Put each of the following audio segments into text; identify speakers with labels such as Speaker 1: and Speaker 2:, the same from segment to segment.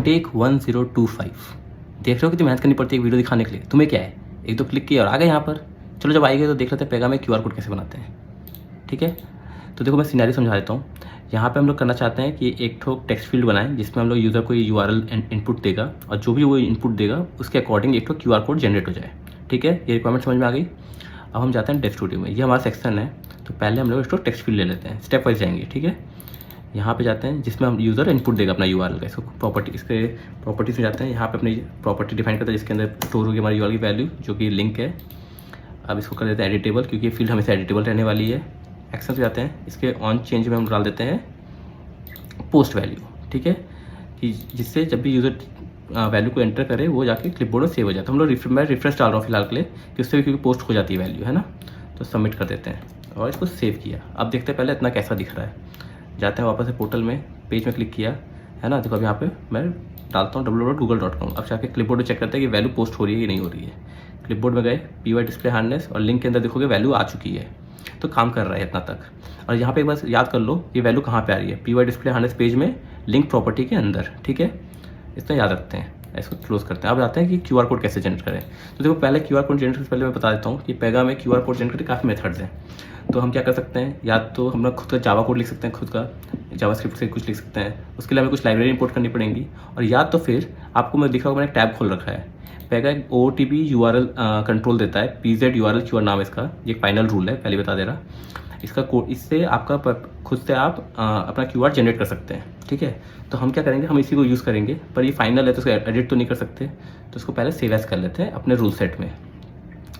Speaker 1: Take 1025। देख रहे हो कितनी मेहनत करनी पड़ती है एक वीडियो दिखाने के लिए। तुम्हें क्या है, एक तो क्लिक किया और आ गए यहाँ पर। चलो जब आएंगे तो देख लेते हैं पेगा में QR कोड कैसे बनाते हैं। ठीक है, तो देखो मैं सिनेरियो समझा देता हूँ। यहाँ पे हम लोग करना चाहते हैं कि एक ठो टेक्स्ट फील्ड बनाएं जिसमें हम लोग यूज़र को URL इनपुट देगा और जो भी वो इनपुट देगा उसके अकॉर्डिंग एक ठो QR कोड जनरेट हो जाए। ठीक है, ये रिक्वायरमेंट समझ में आ गई। अब हम जाते हैं डेव स्टूडियो में, ये हमारा सेक्शन है। तो पहले हम लोग इसको टेक्स्ट फील्ड ले लेते हैं, स्टेप वाइज जाएंगे। ठीक है, यहाँ पे जाते हैं जिसमें हम यूज़र इनपुट देगा अपना URL का। इसको प्रॉपर्टी, इसके प्रॉपर्टीज में जाते हैं। यहाँ पे अपनी प्रॉपर्टी डिफाइन करते हैं जिसके अंदर स्टोर होगी हमारी URL की वैल्यू जो कि लिंक है। अब इसको कर देते हैं एडिटेबल, क्योंकि ये फील्ड हमेशा एडिटेबल रहने वाली है। एक्शन पे जाते हैं, इसके ऑन चेंज में हम डाल देते हैं पोस्ट वैल्यू। ठीक है, कि जिससे जब भी यूज़र वैल्यू को एंटर करे वो जाके क्लिपबोर्ड में सेव हो जाए। तो हम लोग मैं रिफ्रेश डाल रहा हूँ फिलहाल के लिए कि उससे भी क्योंकि पोस्ट हो जाती है वैल्यू, है ना। तो सबमिट कर देते हैं और इसको सेव किया। अब देखते हैं पहले इतना कैसा दिख रहा है। जाते हैं वापस से पोर्टल में, पेज में क्लिक किया, है ना। देखो अब यहाँ पे मैं डालता हूँ www.google.com। अब जाके क्लिपबोर्ड में चेक करते हैं कि वैल्यू पोस्ट हो रही है कि नहीं हो रही है। क्लिपबोर्ड में गए, PY डिस्प्ले हार्डनेस और लिंक के अंदर देखोगे वैल्यू आ चुकी है। तो काम कर रहा है इतना तक। और यहाँ पे एक बार याद कर लो ये वैल्यू कहाँ पे आ रही है, PY डिस्प्ले हार्डनेस पेज में लिंक प्रॉपर्टी के अंदर। ठीक है, इतना याद रखते हैं। इसको क्लोज करते हैं। अब आते हैं कि QR कोड कैसे जनरेट करें। तो देखो पहले QR कोड जनरेट से पहले मैं बता देता हूँ कि पेगा में QR कोड जनरेट करने काफ़ी मेथड्स हैं। तो हम क्या कर सकते हैं, या तो हम लोग खुद का जावा कोड लिख सकते हैं, खुद का जावास्क्रिप्ट से कुछ लिख सकते हैं। उसके लिए हमें कुछ लाइब्रेरी इंपोर्ट करनी पड़ेंगी। और या तो फिर आपको मैं दिख रहा हूँ, मैंने टैब खोल रखा है। पेगा एक OOTP URL कंट्रोल देता है, PZ URL QR नाम इसका। ये फाइनल रूल है, पहले बता दे रहा। इसका कोड, इससे आपका खुद से आप अपना QR जनरेट कर सकते हैं। ठीक है, तो हम क्या करेंगे, हम इसी को यूज़ करेंगे। पर ये फाइनल है तो इसको एडिट तो नहीं कर सकते, तो इसको पहले सेव एज कर लेते हैं अपने रूल सेट में।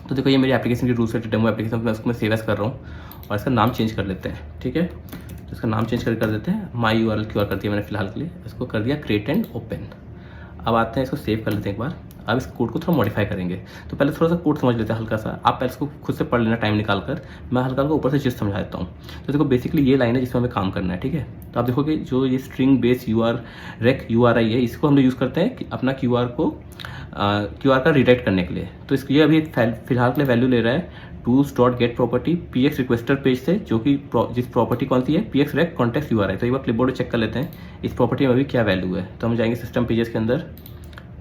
Speaker 1: तो देखो ये मेरी एप्लीकेशन की रूल सेट डेमो एप्लीकेशन, मैं उसको मैं सेव एज कर रहा हूँ और इसका नाम चेंज कर लेते हैं। ठीक है, तो इसका नाम चेंज कर देते हैं, माई URL QR कर दिया मैंने फिलहाल के लिए। इसको कर दिया क्रिएट एंड ओपन। अब आते हैं, इसको सेव कर लेते हैं एक बार। अब इस कोड को थोड़ा मॉडिफाई करेंगे। तो पहले थोड़ा सा कोड समझ लेते हैं हल्का सा। आप पहले इसको खुद से पढ़ लेना टाइम निकाल कर, मैं हल्का हल्का ऊपर से जिस समझा देता हूँ। तो देखो बेसिकली ये लाइन है जिसमें हमें काम करना है। ठीक है, तो आप देखोगे जो ये स्ट्रिंग बेस rec URI है, इसको हम लोग यूज़ करते हैं कि अपना QR का रिडायरेक्ट करने के लिए। तो इसको ये अभी फिलहाल के लिए वैल्यू ले रहा है tools.get property PX requester page से, जो कि जिस प्रॉपर्टी कौन सी है, PX rec context URI। तो एक बार क्लिपबोर्ड चेक कर लेते हैं इस प्रॉपर्टी में अभी क्या वैल्यू है। तो हम जाएंगे सिस्टम पेजेस के अंदर,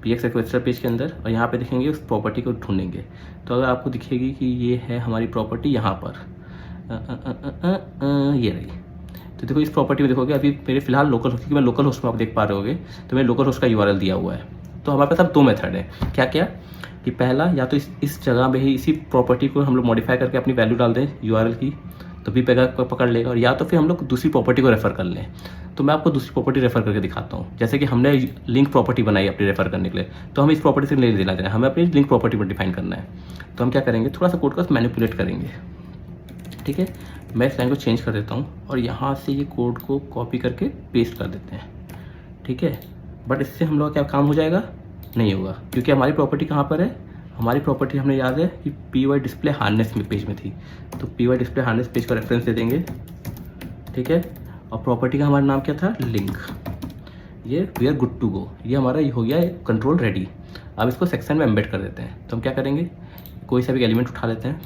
Speaker 1: PX रिक्वेस्टर पेज के अंदर, और यहाँ पे देखेंगे उस प्रॉपर्टी को ढूंढेंगे। तो अगर आपको दिखेगी कि ये है हमारी प्रॉपर्टी यहाँ पर, ये रही। तो देखो इस प्रॉपर्टी में देखोगे अभी मेरे फिलहाल लोकल, क्योंकि मैं लोकल होस्ट में आप देख पा रहे होगे, तो मेरे लोकल होस्ट का URL दिया हुआ है। तो हमारे पास अब दो मेथड है। क्या क्या कि पहला, या तो इस जगह में ही इसी प्रॉपर्टी को हम लोग मॉडिफाई करके अपनी वैल्यू डाल दें URL की, तो भी पेगा पकड़ लेगा। और या तो फिर हम लोग दूसरी प्रॉपर्टी को रेफर कर लें। तो मैं आपको दूसरी प्रॉपर्टी रेफर करके दिखाता हूँ। जैसे कि हमने लिंक प्रॉपर्टी बनाई अपनी रेफर करने के लिए, तो हम इस प्रॉपर्टी से नहीं देना चाहें, हमें अपनी लिंक प्रॉपर्टी पर डिफाइन करना है। तो हम क्या करेंगे, थोड़ा सा कोड का मैनिपुलेट करेंगे। ठीक है, मैं इस लाइन को चेंज कर देता हूँ और यहाँ से ये कोड को कॉपी करके पेस्ट कर देते हैं। ठीक है, बट इससे हम लोग क्या काम हो जाएगा, नहीं होगा, क्योंकि हमारी प्रॉपर्टी कहाँ पर है, हमारी प्रॉपर्टी हमने याद है कि PY डिस्प्ले हार्डनेस में पेज में थी। तो PY डिस्प्ले हार्डनेस पेज का रेफरेंस दे देंगे। ठीक है, और प्रॉपर्टी का हमारा नाम क्या था, लिंक। ये we are good to go, ये हमारा ये हो गया कंट्रोल रेडी। अब इसको सेक्शन में एम्बेड कर देते हैं। तो हम क्या करेंगे, कोई सा भी एलिमेंट उठा लेते हैं।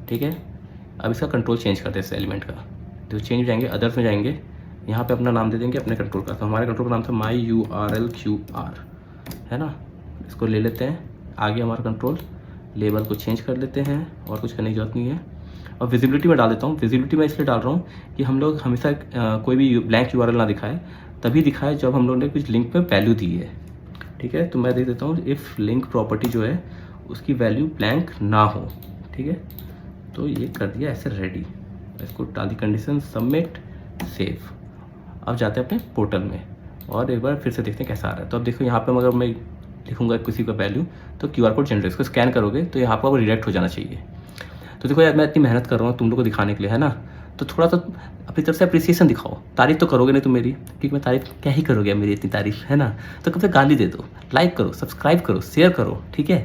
Speaker 1: ठीक है, अब इसका कंट्रोल चेंज करते हैं इस एलिमेंट का। तो चेंज जाएंगे, अदर्स में जाएंगे, यहाँ पे अपना नाम दे देंगे अपने कंट्रोल का। तो हमारे कंट्रोल का नाम था माई URL QR, है ना। इसको ले लेते हैं, आगे हमारा कंट्रोल, लेबल को चेंज कर लेते हैं और कुछ करने की जरूरत नहीं है। और विजिबिलिटी में डाल देता हूँ। विजिबिलिटी में इसलिए डाल रहा हूँ कि हम लोग हमेशा कोई भी ब्लैंक URL ना दिखाए, तभी दिखाए जब हम लोग ने कुछ लिंक पे वैल्यू दी है। ठीक है, तो मैं दे देता हूँ इफ़ लिंक प्रॉपर्टी जो है उसकी वैल्यू ब्लैंक ना हो। ठीक है, तो ये कर दिया ऐसे रेडी। इसको डाल दी कंडीशन, सबमिट, सेव। अब जाते हैं अपने पोर्टल में और एक बार फिर से देखते हैं कैसा आ रहा है। तो अब देखो यहाँ पे अगर मैं लिखूंगा किसी का वैल्यू, तो QR कोड जनरेट, इसको स्कैन करोगे तो यहाँ पर वो रिडायरेक्ट हो जाना चाहिए। तो देखो यार मैं इतनी मेहनत कर रहा हूँ तुम लोग को दिखाने के लिए, है ना। तो थोड़ा सा अपनी तरफ से अप्रिसिएशन दिखाओ। तारीफ तो करोगे नहीं तुम मेरी, क्योंकि मैं तारीफ क्या ही करोगे मेरी इतनी तारीफ, है ना। तो कब तक गाली दे दो, लाइक करो, सब्सक्राइब करो, शेयर करो। ठीक है।